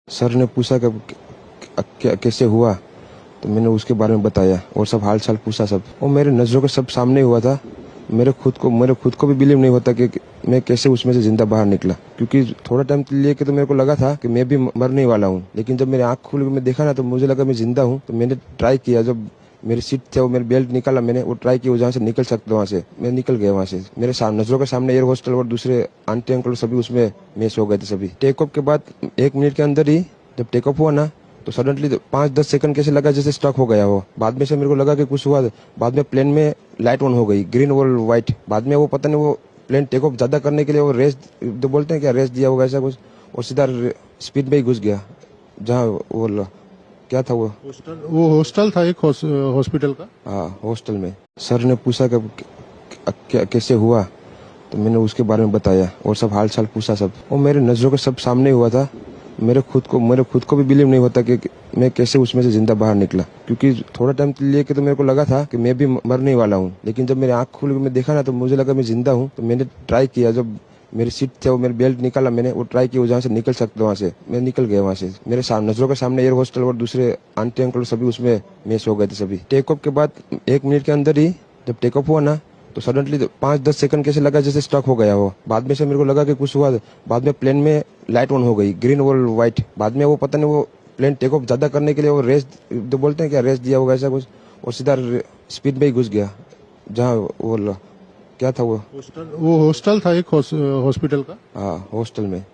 Sir ने पूछा कि कैसे हुआ, तो मैंने उसके बारे में बताया और सब हाल चाल पूछा सब। और मेरे नज़रों के सब सामने हुआ था। मेरे खुद को भी बिलीव नहीं होता कि मैं कैसे उसमें से जिंदा बाहर निकला, क्योंकि थोड़ा टाइम लेके तो मेरे को लगा था कि मैं भी मरने वाला हूँ। लेकिन जब मेरी आंख खुल के मैं देखा ना, तो मुझे लगा मैं जिंदा हूँ। तो मैंने ट्राई किया, जब मेरी सीट थे वो मेरी बेल्ट निकाला, मैंने वो ट्राई किया जहाँ से निकल सकता वहाँ से मैं निकल गया वहाँ से। मेरे नजरों के सामने एयर हॉस्टल और दूसरे आंटी अंकल सभी उसमें मैच हो गए थे सभी। टेक ऑफ के बाद 1 मिनट के अंदर ही जब टेक ऑफ हुआ ना, तो सडनली 5-10 सेकंड कैसे लगा जैसे स्टक हो गया हो। बाद में से मेरे को लगा कि कुछ हुआ। बाद में प्लेन में लाइट ऑन हो गई, ग्रीन और व्हाइट। बाद में वो पता नहीं, वो प्लेन टेक ऑफ ज्यादा करने के लिए वो रेस जो बोलते हैं क्या, रेस दिया होगा ऐसा कुछ, और सीधा स्पीड में ही घुस गया जहाँ वो क्या था वो हॉस्टल था एक हॉस्पिटल का। हाँ, हॉस्टल में। सर ने पूछा कि कैसे हुआ, तो मैंने उसके बारे में बताया और सब हाल चाल पूछा सब। और मेरे नज़रों के सब सामने हुआ था। मेरे खुद को भी बिलीव नहीं होता कि मैं कैसे उसमें से जिंदा बाहर निकला, क्योंकि थोड़ा टाइम लेके तो मेरे को लगा था कि मैं भी मरने वाला हूँ। लेकिन जब मेरी आंख खुल के मैं देखा ना, तो मुझे लगा मैं जिंदा हूँ। तो मैंने ट्राई किया, जब मेरी सीट थे वो मेरी बेल्ट निकाला, मैंने वो ट्राई किया जहाँ से निकल सकता वहाँ से मैं निकल गया वहाँ से। मेरे नजरों के सामने एयर हॉस्टल और दूसरे आंटी अंकल सभी उसमें मैच हो गए थे सभी। टेक ऑफ के बाद 1 मिनट के अंदर ही जब टेक ऑफ हुआ ना, तो सडनली 5-10 सेकंड कैसे लगा जैसे स्टक हो गया हो। बाद में से मेरे को लगा कि कुछ हुआ। बाद में प्लेन में लाइट ऑन हो गई, ग्रीन और व्हाइट। बाद में वो पता नहीं, वो प्लेन टेक ऑफ ज्यादा करने के लिए वो रेस जो बोलते हैं क्या, रेस दिया होगा ऐसा कुछ, और सीधा स्पीड में ही घुस गया जहाँ वो क्या था वो हॉस्टल था एक हॉस्पिटल का। हाँ, हॉस्टल में।